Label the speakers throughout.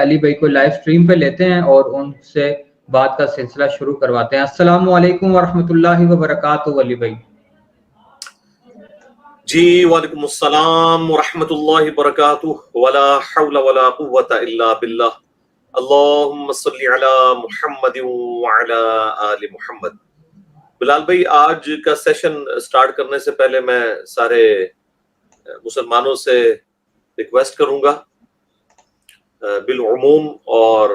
Speaker 1: علی بھائی کو live stream پہ لیتے ہیں اور ان سے بات کا سلسلہ شروع کرواتے ہیں۔ السلام علیکم ورحمۃ اللہ وبرکاتہ علی بھائی۔
Speaker 2: جی وعلیکم السلام ورحمۃ اللہ وبرکاتہ، ولا حول ولا قوۃ الا باللہ، اللہم صلی علی محمد وعلی آل محمد۔ بلال بھائی، آج کا سیشن سٹارٹ کرنے سے پہلے میں سارے مسلمانوں سے ریکویسٹ کروں گا بالعموم، اور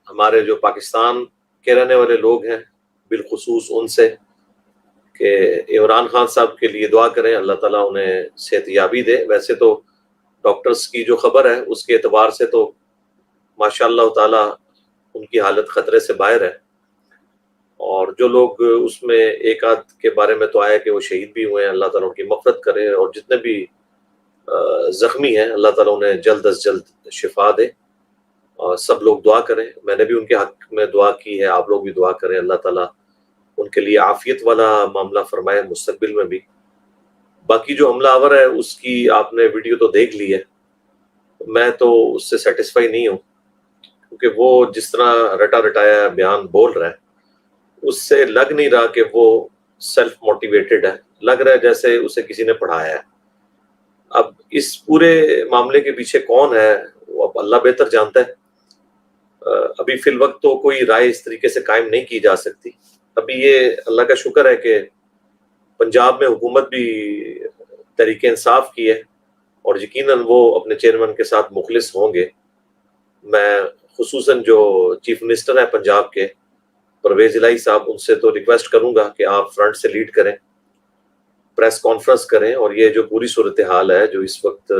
Speaker 2: ہمارے جو پاکستان کے رہنے والے لوگ ہیں بالخصوص ان سے، کہ عمران خان صاحب کے لیے دعا کریں، اللہ تعالیٰ انہیں صحت یابی دے۔ ویسے تو ڈاکٹرز کی جو خبر ہے اس کے اعتبار سے تو ماشاء اللہ تعالیٰ ان کی حالت خطرے سے باہر ہے، اور جو لوگ اس میں ایک آدھ کے بارے میں تو آیا کہ وہ شہید بھی ہوئے ہیں، اللہ تعالیٰ ان کی مغفرت کرے، اور جتنے بھی زخمی ہیں اللہ تعالیٰ انہیں جلد از جلد شفا دے، اور سب لوگ دعا کریں۔ میں نے بھی ان کے حق میں دعا کی ہے، آپ لوگ بھی دعا کریں، اللہ تعالیٰ ان کے لیے عافیت والا معاملہ فرمائے مستقبل میں بھی۔ باقی جو حملہ آور ہے اس کی آپ نے ویڈیو تو دیکھ لی ہے، میں تو اس سے سیٹسفائی نہیں ہوں، کیونکہ وہ جس طرح رٹا رٹایا بیان بول رہا ہے اس سے لگ نہیں رہا کہ وہ سیلف موٹیویٹڈ ہے، لگ رہا ہے جیسے اسے کسی نے پڑھایا ہے۔ اب اس پورے معاملے کے پیچھے کون ہے وہ اب اللہ بہتر جانتا ہے۔ ابھی فی الوقت تو کوئی رائے اس طریقے سے قائم نہیں کی جا سکتی۔ ابھی یہ اللہ کا شکر ہے کہ پنجاب میں حکومت بھی تحریک انصاف کی ہے، اور یقیناً وہ اپنے چیئرمین کے ساتھ مخلص ہوں گے۔ میں خصوصاً جو چیف منسٹر ہیں پنجاب کے پرویز الہی صاحب، ان سے تو ریکویسٹ کروں گا کہ آپ فرنٹ سے لیڈ کریں، پریس کانفرنس کریں، اور یہ جو پوری صورتحال ہے جو اس وقت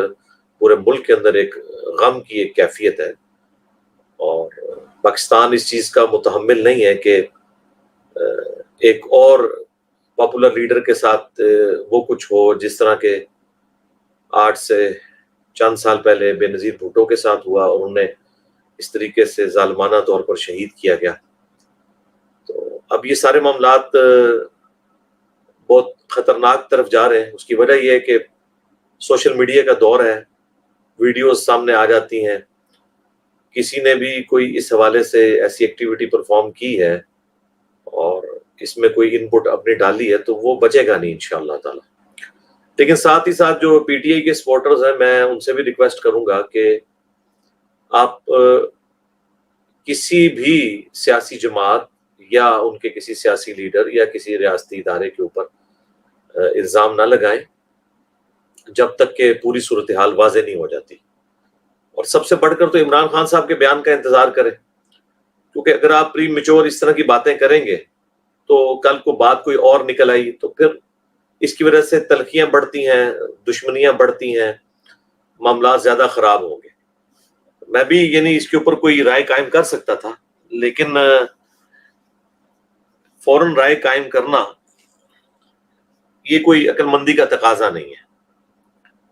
Speaker 2: پورے ملک کے اندر ایک غم کی ایک کیفیت ہے، اور پاکستان اس چیز کا متحمل نہیں ہے کہ ایک اور پاپولر لیڈر کے ساتھ وہ کچھ ہو جس طرح کے آج سے چند سال پہلے بے نظیر بھٹو کے ساتھ ہوا، اور انہیں اس طریقے سے ظالمانہ طور پر شہید کیا گیا۔ تو اب یہ سارے معاملات بہت خطرناک طرف جا رہے ہیں۔ اس کی وجہ یہ ہے کہ سوشل میڈیا کا دور ہے، ویڈیوز سامنے آ جاتی ہیں، کسی نے بھی کوئی اس حوالے سے ایسی ایکٹیویٹی پرفارم کی ہے اور اس میں کوئی ان پٹ اپنی ڈالی ہے تو وہ بچے گا نہیں انشاءاللہ تعالی۔ لیکن ساتھ ہی ساتھ جو پی ٹی آئی کے سپورٹرز ہیں، میں ان سے بھی ریکویسٹ کروں گا کہ آپ کسی بھی سیاسی جماعت یا ان کے کسی سیاسی لیڈر یا کسی ریاستی ادارے کے اوپر الزام نہ لگائیں جب تک کہ پوری صورتحال واضح نہیں ہو جاتی، اور سب سے بڑھ کر تو عمران خان صاحب کے بیان کا انتظار کریں، کیونکہ اگر آپ پری میچور اس طرح کی باتیں کریں گے تو کل کو بات کوئی اور نکل آئی تو پھر اس کی وجہ سے تلخیاں بڑھتی ہیں، دشمنیاں بڑھتی ہیں، معاملات زیادہ خراب ہوں گے۔ میں بھی یعنی اس کے اوپر کوئی رائے قائم کر سکتا تھا، لیکن فوراً رائے قائم کرنا یہ کوئی عقل مندی کا تقاضا نہیں ہے۔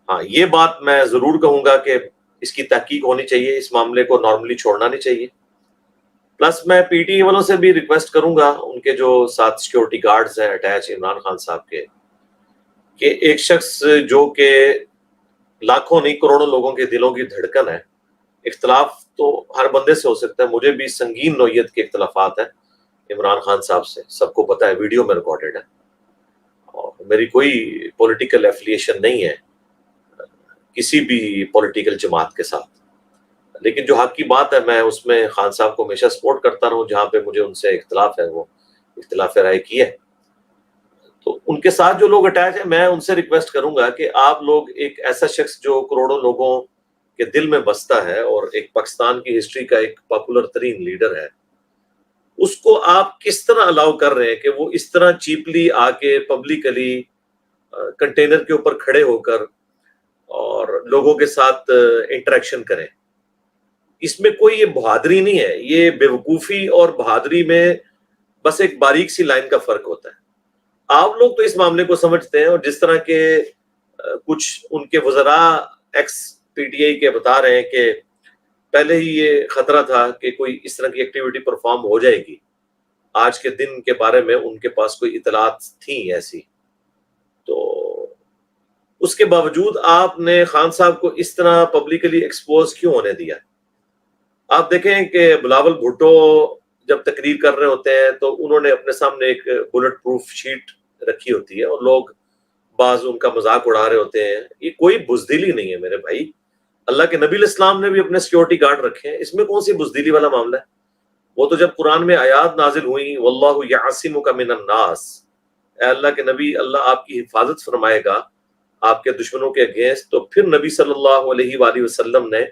Speaker 2: ہاں، یہ بات میں ضرور کہوں گا کہ اس کی تحقیق ہونی چاہیے، اس معاملے کو نارملی چھوڑنا نہیں چاہیے۔ پلس میں پی ٹی آئی والوں سے بھی ریکویسٹ کروں گا، ان کے جو ساتھ سیکیورٹی گارڈز ہیں اٹیچ عمران خان صاحب کے، کہ ایک شخص جو کہ لاکھوں نہیں کروڑوں لوگوں کے دلوں کی دھڑکن ہے، اختلاف تو ہر بندے سے ہو سکتا ہے، مجھے بھی سنگین نوعیت کے اختلافات ہیں عمران خان صاحب سے، سب کو پتہ ہے، ویڈیو میں ریکارڈڈ ہے، اور میری کوئی پولیٹیکل ایفیلیشن نہیں ہے کسی بھی پولیٹیکل جماعت کے ساتھ، لیکن جو حق کی بات ہے میں اس میں خان صاحب کو ہمیشہ سپورٹ کرتا رہوں، جہاں پہ مجھے ان سے اختلاف ہے وہ اختلاف رائے کی ہے۔ تو ان کے ساتھ جو لوگ اٹیچ ہیں، میں ان سے ریکویسٹ کروں گا کہ آپ لوگ ایک ایسا شخص جو کروڑوں لوگوں کے دل میں بستا ہے اور ایک پاکستان کی ہسٹری کا ایک پاپولر ترین لیڈر ہے، اس کو آپ کس طرح الاؤ کر رہے ہیں کہ وہ اس طرح چیپلی آ کے پبلکلی کنٹینر کے اوپر کھڑے ہو کر اور لوگوں کے ساتھ انٹریکشن کریں؟ اس میں کوئی یہ بہادری نہیں ہے، یہ بے وقوفی اور بہادری میں بس ایک باریک سی لائن کا فرق ہوتا ہے۔ آپ لوگ تو اس معاملے کو سمجھتے ہیں، اور جس طرح کے کچھ ان کے وزراء ایکس پی ٹی آئی کے بتا رہے ہیں کہ پہلے ہی یہ خطرہ تھا کہ کوئی اس طرح کی ایکٹیویٹی پرفارم ہو جائے گی، آج کے دن کے بارے میں ان کے پاس کوئی اطلاعات تھیں ایسی، تو اس کے باوجود آپ نے خان صاحب کو اس طرح پبلکلی ایکسپوز کیوں ہونے دیا؟ آپ دیکھیں کہ بلاول بھٹو جب تقریر کر رہے ہوتے ہیں تو انہوں نے اپنے سامنے ایک بلٹ پروف شیٹ رکھی ہوتی ہے اور لوگ بعض ان کا مذاق اڑا رہے ہوتے ہیں. یہ کوئی بزدلی نہیں ہے میرے بھائی. اللہ کے نبی علیہ السلام نے بھی اپنے سیکورٹی گارڈ رکھے ہیں, اس میں کون سی بزدلی والا معاملہ ہے؟ وہ تو جب قرآن میں آیات نازل ہوئی واللہ یعصمک من الناس, اے اللہ کے نبی اللہ آپ کی حفاظت فرمائے گا آپ کے دشمنوں کے اگینسٹ, تو پھر نبی صلی اللہ علیہ وآلہ وسلم نے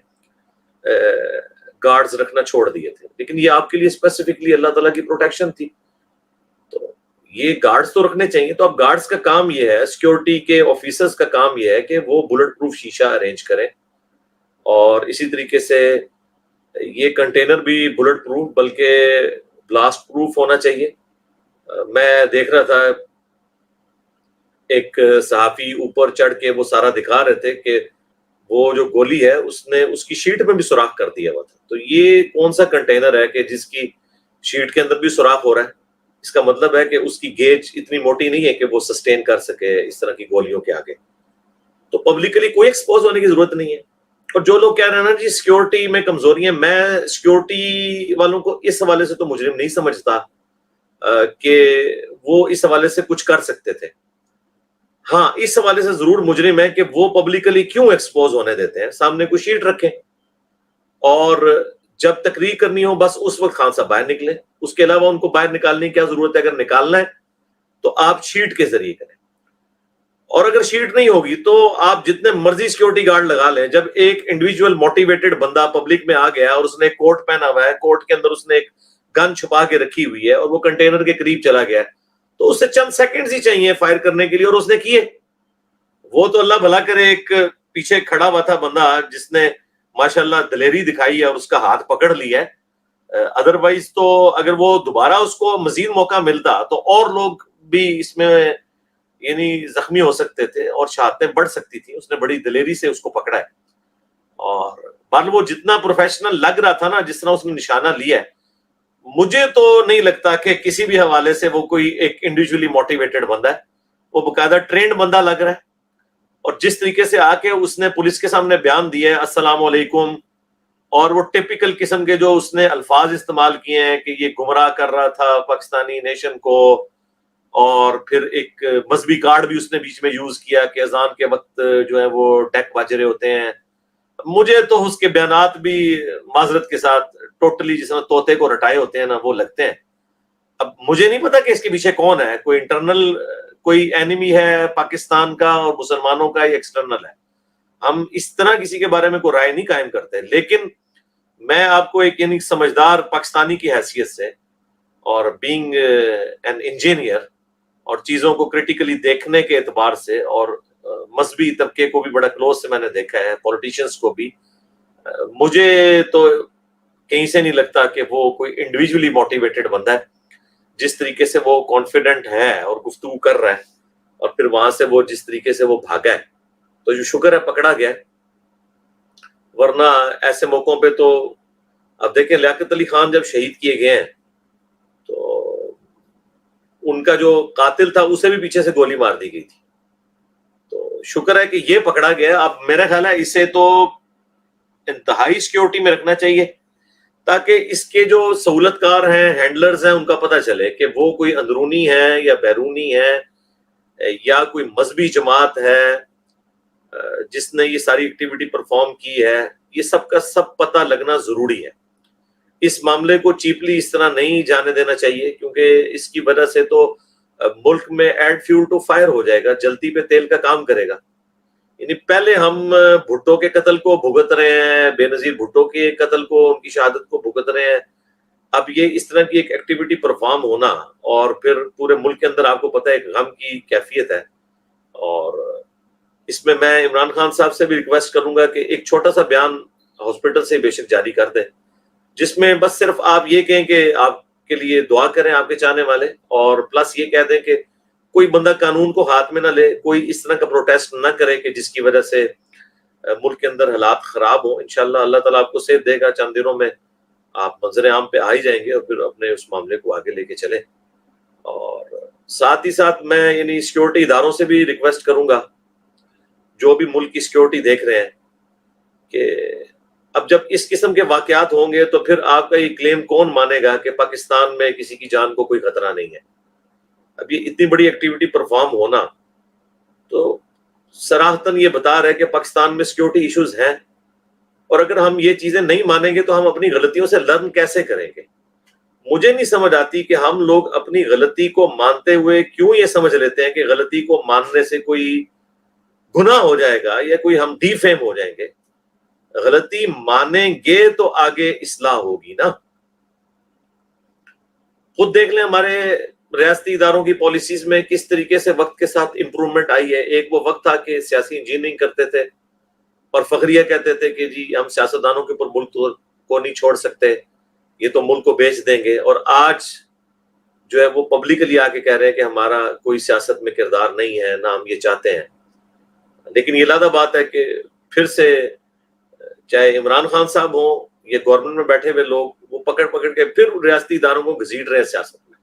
Speaker 2: گارڈز رکھنا چھوڑ دیے تھے. لیکن یہ آپ کے لیے اسپیسیفکلی اللہ تعالیٰ کی پروٹیکشن تھی, تو یہ گارڈز تو رکھنے چاہیے. تو اب گارڈز کا کام یہ ہے, سیکورٹی کے آفیسرز کا کام یہ ہے کہ وہ بلٹ پروف شیشہ ارینج کریں, اور اسی طریقے سے یہ کنٹینر بھی بلٹ پروف بلکہ بلاسٹ پروف ہونا چاہیے. میں دیکھ رہا تھا ایک صحافی اوپر چڑھ کے وہ سارا دکھا رہے تھے کہ وہ جو گولی ہے اس نے اس کی شیٹ میں بھی سوراخ کر دیا ہوا تھا. تو یہ کون سا کنٹینر ہے کہ جس کی شیٹ کے اندر بھی سوراخ ہو رہا ہے؟ اس کا مطلب ہے کہ اس کی گیج اتنی موٹی نہیں ہے کہ وہ سسٹین کر سکے اس طرح کی گولیوں کے آگے. تو پبلکلی کوئی ایکسپوز ہونے کی ضرورت نہیں ہے. اور جو لوگ کہہ رہے ہیں نا جی سیکورٹی میں کمزوری ہے, میں سیکورٹی والوں کو اس حوالے سے تو مجرم نہیں سمجھتا کہ وہ اس حوالے سے کچھ کر سکتے تھے. ہاں اس حوالے سے ضرور مجرم ہے کہ وہ پبلکلی کیوں ایکسپوز ہونے دیتے ہیں. سامنے کوئی شیٹ رکھیں اور جب تقریر کرنی ہو بس اس وقت خان صاحب باہر نکلیں, اس کے علاوہ ان کو باہر نکالنے کی کیا ضرورت ہے؟ اگر نکالنا ہے تو آپ شیٹ کے ذریعے کریں, اور اگر شیٹ نہیں ہوگی تو آپ جتنے مرضی سیکورٹی گارڈ لگا لیں. جب ایک انڈیویجول موٹیویٹڈ بندہ پبلک میں آ گیا اور اس نے ایک کوٹ پہنا ہوا ہے, کوٹ کے اندر اس نے ایک گن چھپا کے رکھی ہوئی ہے اور وہ کنٹینر کے قریب چلا گیا, تو اس سے چند سیکنڈز ہی چاہیے فائر کرنے کے لیے, اور اس نے کیے. وہ تو اللہ بھلا کرے ایک پیچھے کھڑا ہوا تھا بندہ جس نے ماشاءاللہ دلیری دکھائی ہے اور اس کا ہاتھ پکڑ لیا ہے. ادروائز تو اگر وہ دوبارہ اس کو مزید موقع ملتا تو اور لوگ بھی اس میں یعنی زخمی ہو سکتے تھے اور شہادتیں بڑھ سکتی تھی. اس نے بڑی دلیری سے اس کو پکڑا ہے, اور بہرحال وہ جتنا پروفیشنل لگ رہا تھا نا, جس طرح اس نے نشانہ لیا ہے, مجھے تو نہیں لگتا کہ کسی بھی حوالے سے وہ کوئی ایک انڈیویجولی موٹیویٹڈ بندہ ہے. وہ باقاعدہ ٹرینڈ بندہ لگ رہا ہے, اور جس طریقے سے آ کے اس نے پولیس کے سامنے بیان دیا ہے السلام علیکم, اور وہ ٹپیکل قسم کے جو اس نے الفاظ استعمال کیے ہیں کہ یہ گمراہ کر رہا تھا پاکستانی نیشن کو, اور پھر ایک مذہبی کارڈ بھی اس نے بیچ میں یوز کیا کہ اذان کے وقت جو ہے وہ ڈیک باج رہے ہوتے ہیں. مجھے تو اس کے بیانات بھی معذرت کے ساتھ ٹوٹلی جس طرح طوطے کو رٹائے ہوتے ہیں نا وہ لگتے ہیں. اب مجھے نہیں پتا کہ اس کے پیچھے کون ہے, کوئی انٹرنل کوئی اینیمی ہے پاکستان کا اور مسلمانوں کا, یا ایکسٹرنل ہے. ہم اس طرح کسی کے بارے میں کوئی رائے نہیں قائم کرتے, لیکن میں آپ کو ایک یعنی سمجھدار پاکستانی کی حیثیت سے اور بینگ این انجینئر اور چیزوں کو کریٹیکلی دیکھنے کے اعتبار سے, اور مذہبی طبقے کو بھی بڑا کلوز سے میں نے دیکھا ہے, پولیٹیشنز کو بھی, مجھے تو کہیں سے نہیں لگتا کہ وہ کوئی انڈیویجولی موٹیویٹڈ بندہ ہے. جس طریقے سے وہ کانفیڈنٹ ہے اور گفتگو کر رہا ہے, اور پھر وہاں سے وہ جس طریقے سے وہ بھاگا ہے, تو جو شکر ہے پکڑا گیا ہے. ورنہ ایسے موقعوں پہ تو اب دیکھیں لیاقت علی خان جب شہید کیے گئے ہیں تو ان کا جو قاتل تھا اسے بھی پیچھے سے گولی مار دی گئی تھی. تو شکر ہے کہ یہ پکڑا گیا. اب میرا خیال ہے اسے تو انتہائی سیکورٹی میں رکھنا چاہیے تاکہ اس کے جو سہولت کار ہیں, ہینڈلرز ہیں, ان کا پتہ چلے کہ وہ کوئی اندرونی ہے یا بیرونی ہے یا کوئی مذہبی جماعت ہے جس نے یہ ساری ایکٹیویٹی پرفارم کی ہے. یہ سب کا سب پتہ لگنا ضروری ہے. اس معاملے کو چیپلی اس طرح نہیں جانے دینا چاہیے, کیونکہ اس کی وجہ سے تو ملک میں ایڈ فیول ٹو فائر ہو جائے گا, جلتی پہ تیل کا کام کرے گا. یعنی پہلے ہم بھٹو کے قتل کو بھگت رہے ہیں, بے نظیر بھٹو کے قتل کو, ان کی شہادت کو بھگت رہے ہیں. اب یہ اس طرح کی ایک ایکٹیویٹی پرفارم ہونا, اور پھر پورے ملک کے اندر آپ کو پتہ ہے ایک غم کی کیفیت ہے. اور اس میں عمران خان صاحب سے بھی ریکویسٹ کروں گا کہ ایک چھوٹا سا بیان ہاسپٹل سے بے شک جاری کر دیں, جس میں بس صرف آپ یہ کہیں کہ آپ کے لیے دعا کریں آپ کے چاہنے والے, اور پلس یہ کہہ دیں کہ کوئی بندہ قانون کو ہاتھ میں نہ لے, کوئی اس طرح کا پروٹیسٹ نہ کرے کہ جس کی وجہ سے ملک کے اندر حالات خراب ہوں. انشاءاللہ اللہ تعالیٰ آپ کو صحت دے گا, چند دنوں میں آپ منظر عام پہ آ ہی جائیں گے, اور پھر اپنے اس معاملے کو آگے لے کے چلیں. اور ساتھ ہی ساتھ میں یعنی سیکورٹی اداروں سے بھی ریکویسٹ کروں گا جو بھی ملک کی سیکورٹی دیکھ رہے ہیں کہ اب اب جب اس قسم کے واقعات ہوں گے تو پھر آپ کا یہ کلیم کون مانے گا کہ پاکستان میں کسی کی جان کو کوئی خطرہ نہیں ہے؟ اب یہ اتنی بڑی ایکٹیویٹی پرفارم ہونا تو صراحتاً یہ بتا رہا ہے کہ پاکستان میں سیکیورٹی ایشوز ہیں، اور اگر ہم یہ چیزیں نہیں مانیں گے تو ہم اپنی غلطیوں سے لرن کیسے کریں گے؟ مجھے نہیں سمجھ آتی کہ ہم لوگ اپنی غلطی کو مانتے ہوئے کیوں یہ سمجھ لیتے ہیں کہ غلطی کو ماننے سے کوئی گناہ ہو جائے گا یا کوئی ہم ڈی فیم ہو جائیں گے۔ غلطی مانیں گے تو آگے اصلاح ہوگی نا۔ خود دیکھ لیں ہمارے ریاستی اداروں کی پالیسیز میں کس طریقے سے وقت کے ساتھ امپرومنٹ آئی ہے۔ ایک وہ وقت تھا کہ سیاسی انجینئرنگ کرتے تھے اور فخریہ کہتے تھے کہ جی ہم سیاستدانوں کے اوپر ملک کو نہیں چھوڑ سکتے، یہ تو ملک کو بیچ دیں گے، اور آج جو ہے وہ پبلکلی آ کے کہہ رہے ہیں کہ ہمارا کوئی سیاست میں کردار نہیں ہے، نہ ہم یہ چاہتے ہیں۔ لیکن یہ لادہ بات ہے کہ پھر سے چاہے عمران خان صاحب ہوں یہ گورنمنٹ میں بیٹھے ہوئے لوگ، وہ پکڑ کے پھر ریاستی اداروں کو گھسیٹ رہے ہیں سیاست میں،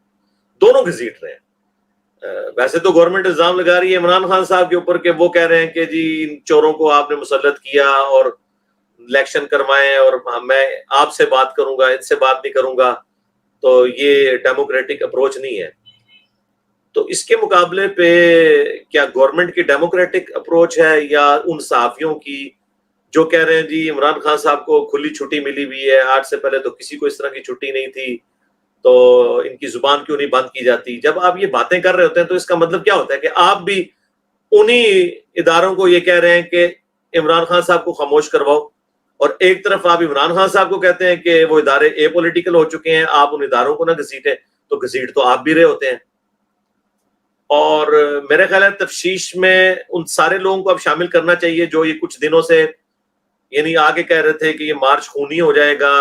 Speaker 2: دونوں گھسیٹ رہے ہیں۔ ویسے تو گورنمنٹ الزام لگا رہی ہے عمران خان صاحب کے اوپر کہ وہ کہہ رہے ہیں کہ جی ان چوروں کو آپ نے مسلط کیا اور الیکشن کروائیں، اور میں آپ سے بات کروں گا، ان سے بات نہیں کروں گا، تو یہ ڈیموکریٹک اپروچ نہیں ہے۔ تو اس کے مقابلے پہ کیا گورنمنٹ کی ڈیموکریٹک اپروچ ہے یا ان صحافیوں کی جو کہہ رہے ہیں جی عمران خان صاحب کو کھلی چھٹی ملی ہوئی ہے، آج سے پہلے تو کسی کو اس طرح کی چھٹی نہیں تھی، تو ان کی زبان کیوں نہیں بند کی جاتی؟ جب آپ یہ باتیں کر رہے ہوتے ہیں تو اس کا مطلب کیا ہوتا ہے کہ آپ بھی انہی اداروں کو یہ کہہ رہے ہیں کہ عمران خان صاحب کو خاموش کرواؤ، اور ایک طرف آپ عمران خان صاحب کو کہتے ہیں کہ وہ ادارے اے پولیٹیکل ہو چکے ہیں، آپ ان اداروں کو نہ گھسیٹیں، تو گھسیٹ تو آپ بھی رہے ہوتے ہیں۔ اور میرے خیال ہے تفتیش میں ان سارے لوگوں کو اب شامل کرنا چاہیے جو یہ کچھ دنوں سے یعنی آگے کہہ رہے تھے کہ یہ مارچ خونی ہو جائے گا،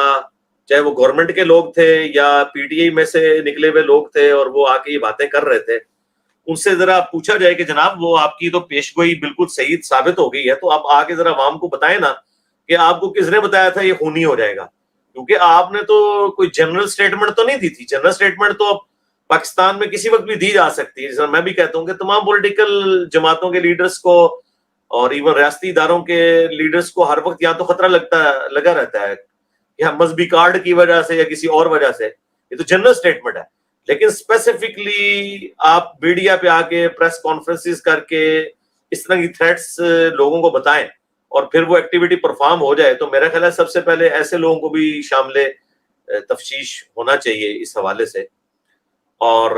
Speaker 2: چاہے وہ گورنمنٹ کے لوگ تھے یا پی ٹی آئی میں سے نکلے ہوئے لوگ تھے اور وہ آ کے یہ باتیں کر رہے تھے، ان سے ذرا پوچھا جائے کہ جناب وہ آپ کی تو پیشگوئی بالکل صحیح ثابت ہو گئی ہے، تو آپ آگے ذرا عوام کو بتائیں نا کہ آپ کو کس نے بتایا تھا یہ خونی ہو جائے گا؟ کیونکہ آپ نے تو کوئی جنرل سٹیٹمنٹ تو نہیں دی تھی۔ جنرل سٹیٹمنٹ تو پاکستان میں کسی وقت بھی دی جا سکتی ہے، جیسا میں بھی کہتا ہوں کہ تمام پولیٹیکل جماعتوں کے لیڈرز کو اور ایون ریاستی اداروں کے لیڈرز کو ہر وقت یا تو خطرہ لگا رہتا ہے یا مذہبی کارڈ کی وجہ سے یا کسی اور وجہ سے، یہ تو جنرل سٹیٹمنٹ ہے۔ لیکن اسپیسیفکلی آپ میڈیا پہ آ کے پریس کانفرنسز کر کے اس طرح کی تھریٹس لوگوں کو بتائیں اور پھر وہ ایکٹیویٹی پرفارم ہو جائے، تو میرا خیال ہے سب سے پہلے ایسے لوگوں کو بھی شامل تفتیش ہونا چاہیے اس حوالے سے۔ اور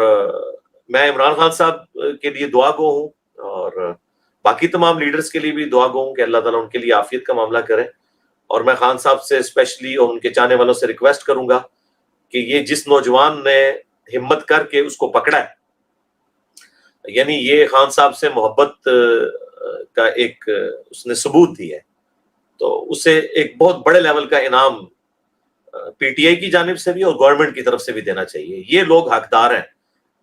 Speaker 2: میں عمران خان صاحب کے لیے دعا گو ہوں اور باقی تمام لیڈرز کے لیے بھی دعا گو ہوں کہ اللہ تعالیٰ ان کے لیے عافیت کا معاملہ کرے۔ اور میں خان صاحب سے اسپیشلی اور ان کے چاہنے والوں سے ریکویسٹ کروں گا کہ یہ جس نوجوان نے ہمت کر کے اس کو پکڑا ہے، یعنی یہ خان صاحب سے محبت کا ایک اس نے ثبوت دی ہے، تو اسے ایک بہت بڑے لیول کا انعام پی ٹی آئی کی جانب سے بھی اور گورنمنٹ کی طرف سے بھی دینا چاہیے۔ یہ لوگ حقدار ہیں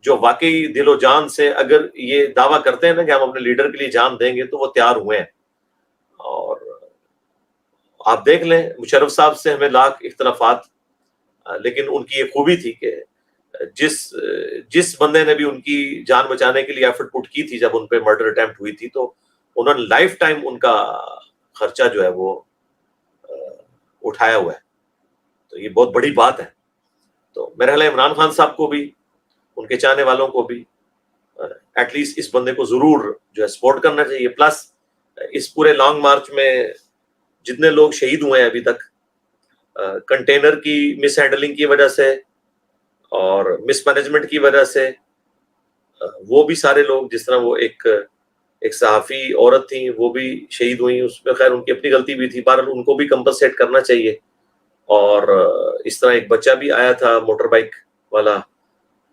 Speaker 2: جو واقعی دل و جان سے اگر یہ دعویٰ کرتے ہیں نا کہ ہم اپنے لیڈر کے لیے جان دیں گے تو وہ تیار ہوئے ہیں۔ اور آپ دیکھ لیں مشرف صاحب سے ہمیں لاکھ اختلافات، لیکن ان کی یہ خوبی تھی کہ جس بندے نے بھی ان کی جان بچانے کے لیے ایفرٹ پٹ کی تھی جب ان پہ مرڈر اٹیمپٹ ہوئی تھی، تو انہوں نے لائف ٹائم ان کا خرچہ جو ہے وہ اٹھایا ہوا ہے، تو یہ بہت بڑی بات ہے۔ تو میرا خیال ہے عمران خان صاحب کو بھی ان کے چاہنے والوں کو بھی ایٹ لیسٹ اس بندے کو ضرور جو ہے سپورٹ کرنا چاہیے۔ پلس اس پورے لانگ مارچ میں جتنے لوگ شہید ہوئے ہیں ابھی تک کنٹینر کی مس ہینڈلنگ کی وجہ سے اور مس مینجمنٹ کی وجہ سے، وہ بھی سارے لوگ، جس طرح وہ ایک صحافی عورت تھیں وہ بھی شہید ہوئی، اس میں خیر ان کی اپنی غلطی بھی تھی، بہرحال ان کو بھی کمپنسیٹ کرنا چاہیے۔ اور اس طرح ایک بچہ بھی آیا تھا موٹر بائک والا،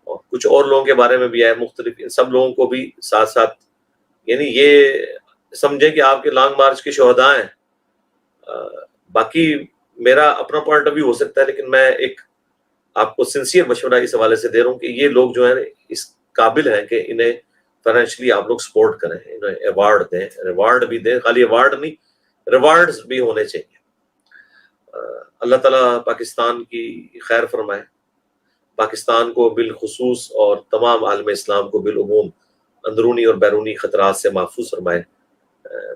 Speaker 2: اور کچھ اور لوگوں کے بارے میں بھی آیا مختلف، سب لوگوں کو بھی ساتھ ساتھ یعنی یہ سمجھیں کہ آپ کے لانگ مارچ کے شہداء ہیں۔ باقی میرا اپنا پوائنٹ آف ویو ہو سکتا ہے، لیکن میں ایک آپ کو سنسیئر مشورہ اس حوالے سے دے رہا ہوں کہ یہ لوگ جو ہیں اس قابل ہیں کہ انہیں فائنینشلی آپ لوگ سپورٹ کریں، انہیں ایوارڈ دیں، ریوارڈ بھی دیں، خالی ایوارڈ نہیں ریوارڈز بھی ہونے چاہیے۔ اللہ تعالیٰ پاکستان کی خیر فرمائے، پاکستان کو بالخصوص اور تمام عالم اسلام کو بالعموم اندرونی اور بیرونی خطرات سے محفوظ فرمائے۔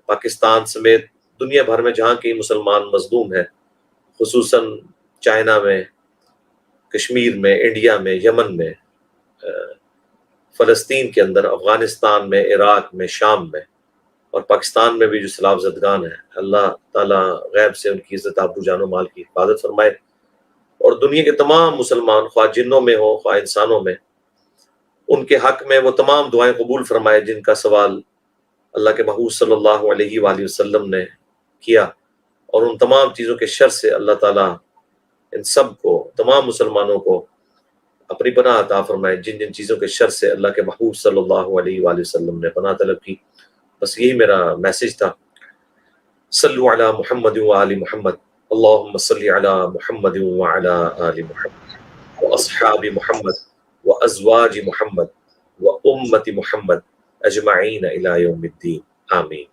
Speaker 2: پاکستان سمیت دنیا بھر میں جہاں کے مسلمان مظلوم ہیں خصوصاً چائنا میں، کشمیر میں، انڈیا میں، یمن میں، فلسطین کے اندر، افغانستان میں، عراق میں، شام میں اور پاکستان میں بھی جو سیلاب زدگان ہیں، اللہ تعالیٰ غیب سے ان کی عزت آبرو جان و مال کی حفاظت فرمائے، اور دنیا کے تمام مسلمان، خواہ جنوں میں ہو خواہ انسانوں میں، ان کے حق میں وہ تمام دعائیں قبول فرمائے جن کا سوال اللہ کے محبوب صلی اللہ علیہ وآلہ وسلم نے کیا، اور ان تمام چیزوں کے شر سے اللہ تعالیٰ ان سب کو، تمام مسلمانوں کو اپنی پناہ عطا فرمائے جن جن چیزوں کے شر سے اللہ کے محبوب صلی اللہ علیہ وآلہ وسلم نے پناہ طلب کی۔ بس یہی میرا میسج تھا۔ صلو علی محمد وآل محمد، اللہم صلی علی محمد وعلی آل محمد واصحاب محمد وازواج محمد وامت محمد اجمعین الی یوم الدین، آمین۔